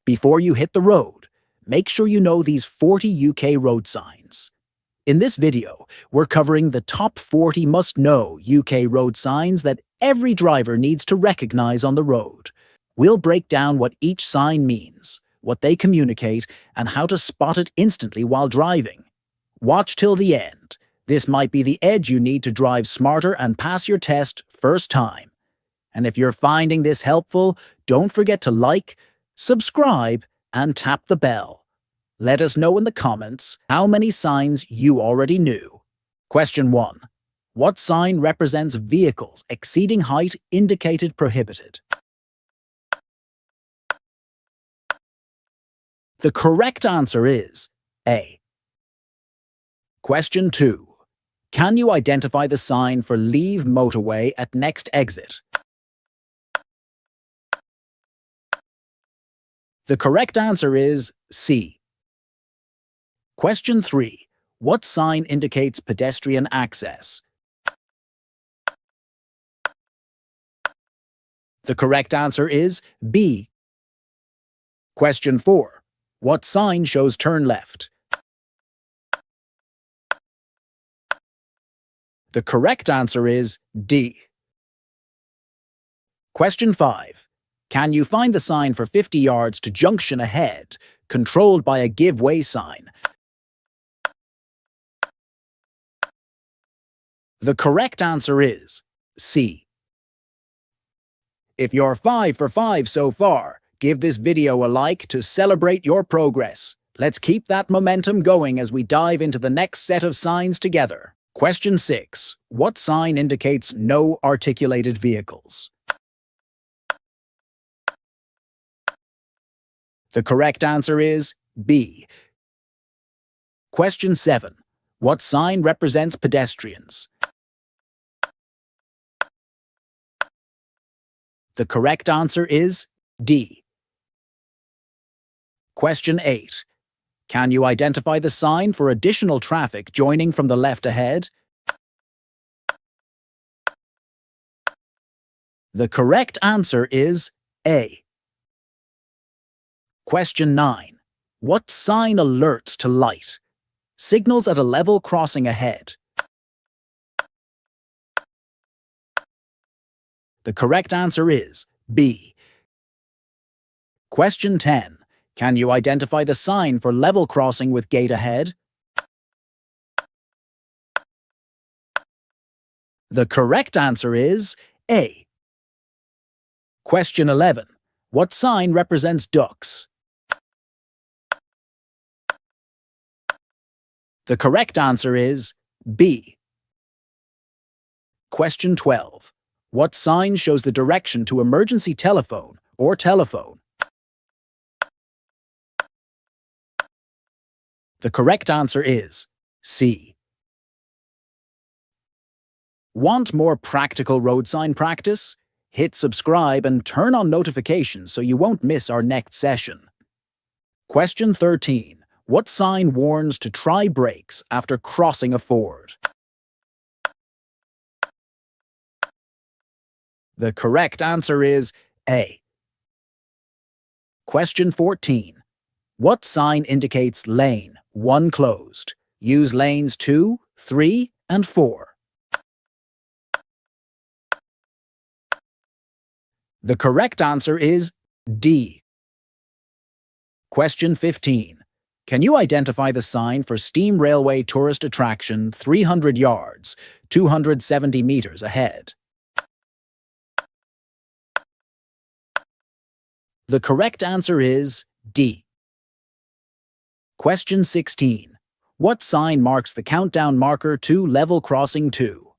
Before you hit the road, make sure you know these 40 UK road signs. In this video, we're covering the top 40 must-know UK road signs that every driver needs to recognize on the road. We'll break down what each sign means, what they communicate, and how to spot it instantly while driving. Watch till the end. This might be the edge you need to drive smarter and pass your test first time. And if you're finding this helpful, don't forget to like, subscribe, and tap the bell. Let us know in the comments how many signs you already knew. Question 1. What sign represents vehicles exceeding height indicated prohibited? The correct answer is A. Question 2. Can you identify the sign for leave motorway at next exit? The correct answer is C. Question 3. What sign indicates pedestrian access? The correct answer is B. Question 4. What sign shows turn left? The correct answer is D. Question 5. Can you find the sign for 50 yards to junction ahead, controlled by a give way sign? The correct answer is C. If you're 5 for 5 so far, give this video a like to celebrate your progress. Let's keep that momentum going as we dive into the next set of signs together. Question 6. What sign indicates no articulated vehicles? The correct answer is B. Question 7. What sign represents pedestrians? The correct answer is D. Question 8. Can you identify the sign for additional traffic joining from the left ahead? The correct answer is A. Question 9. What sign alerts to light? Signals at a level crossing ahead. The correct answer is B. Question 10. Can you identify the sign for level crossing with gate ahead? The correct answer is A. Question 11. What sign represents ducks? The correct answer is B. Question 12. What sign shows the direction to emergency telephone or telephone? The correct answer is C. Want more practical road sign practice? Hit subscribe and turn on notifications so you won't miss our next session. Question 13. What sign warns to try brakes after crossing a ford? The correct answer is A. Question 14. What sign indicates lane 1 closed? Use lanes 2, 3, and 4. The correct answer is D. Question 15. Can you identify the sign for steam railway tourist attraction 300 yards, 270 meters ahead? The correct answer is D. Question 16. What sign marks the countdown marker to level crossing 2?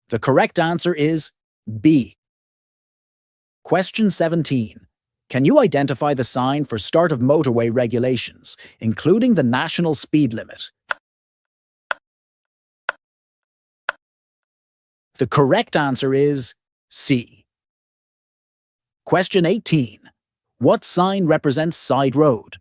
The correct answer is B. Question 17. Can you identify the sign for start of motorway regulations, including the national speed limit? The correct answer is C. Question 18. What sign represents side road?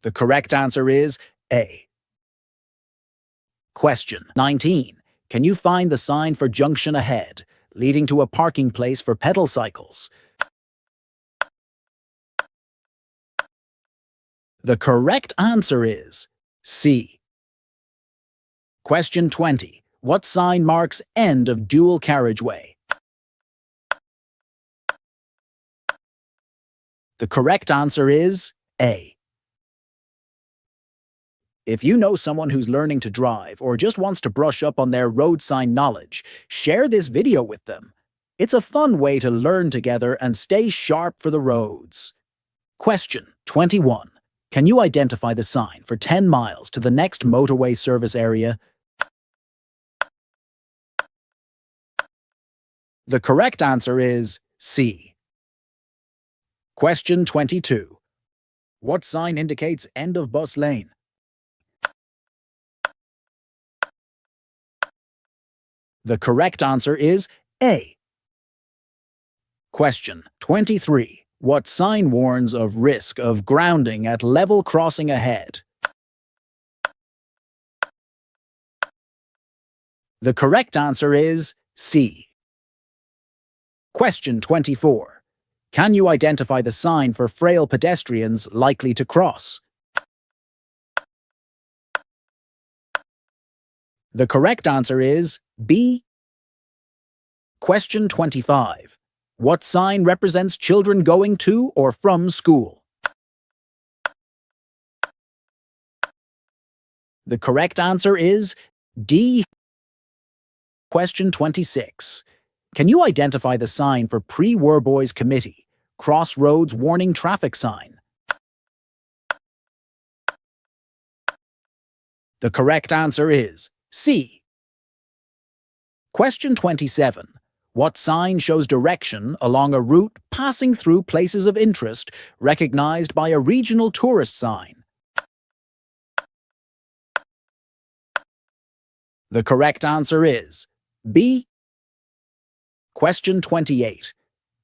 The correct answer is A. Question 19. Can you find the sign for junction ahead, leading to a parking place for pedal cycles? The correct answer is C. Question 20. What sign marks end of dual carriageway? The correct answer is A. If you know someone who's learning to drive or just wants to brush up on their road sign knowledge, share this video with them. It's a fun way to learn together and stay sharp for the roads. Question 21. Can you identify the sign for 10 miles to the next motorway service area? The correct answer is C. Question 22. What sign indicates end of bus lane? The correct answer is A. Question 23. What sign warns of risk of grounding at level crossing ahead? The correct answer is C. Question 24. Can you identify the sign for frail pedestrians likely to cross? The correct answer is B. Question 25. What sign represents children going to or from school? The correct answer is D. Question 26. Can you identify the sign for Pre-War Boys Committee, Crossroads Warning Traffic Sign? The correct answer is C. Question 27. What sign shows direction along a route passing through places of interest recognized by a regional tourist sign? The correct answer is B. Question 28.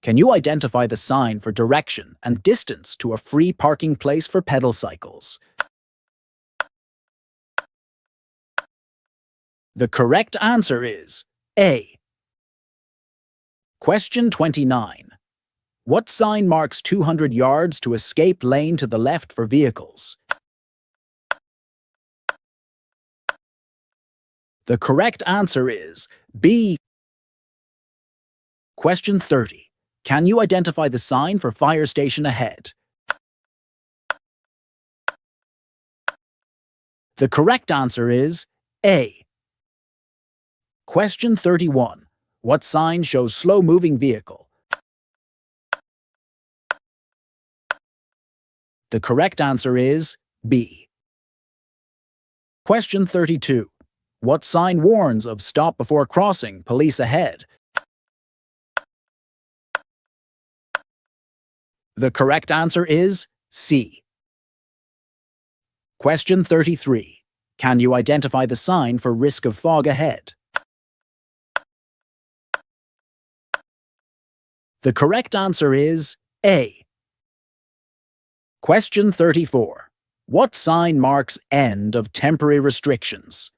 Can you identify the sign for direction and distance to a free parking place for pedal cycles? The correct answer is A. Question 29. What sign marks 200 yards to escape lane to the left for vehicles? The correct answer is B. Question 30. Can you identify the sign for fire station ahead? The correct answer is A. Question 31. What sign shows slow-moving vehicle? The correct answer is B. Question 32. What sign warns of stop before crossing, police ahead? The correct answer is C. Question 33. Can you identify the sign for risk of fog ahead? The correct answer is A. Question 34. What sign marks end of temporary restrictions?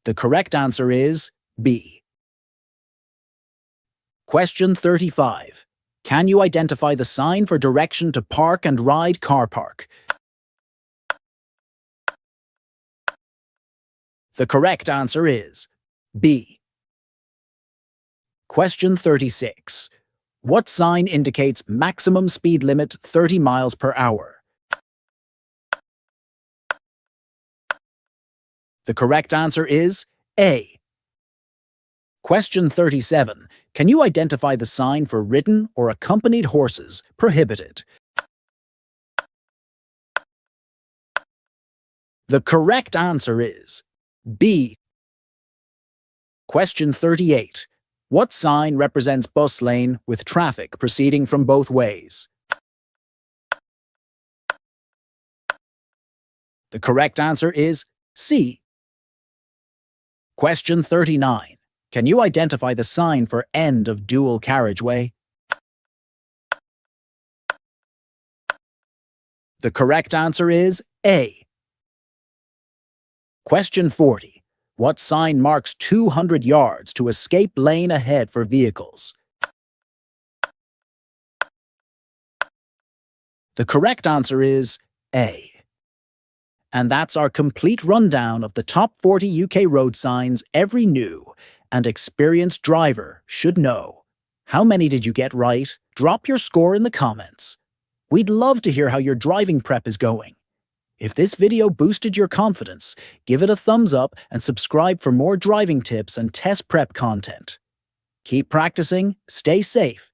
The correct answer is B. Question 35. Can you identify the sign for direction to park and ride car park? The correct answer is B. Question 36. What sign indicates maximum speed limit 30 miles per hour? The correct answer is A. Question 37. Can you identify the sign for ridden or accompanied horses prohibited? The correct answer is B. Question 38. What sign represents bus lane with traffic proceeding from both ways? The correct answer is C. Question 39. Can you identify the sign for end of dual carriageway? The correct answer is A. Question 40. What sign marks 200 yards to escape lane ahead for vehicles? The correct answer is A. And that's our complete rundown of the top 40 UK road signs every new and experienced driver should know. How many did you get right? Drop your score in the comments. We'd love to hear how your driving prep is going. If this video boosted your confidence, give it a thumbs up and subscribe for more driving tips and test prep content. Keep practicing, stay safe,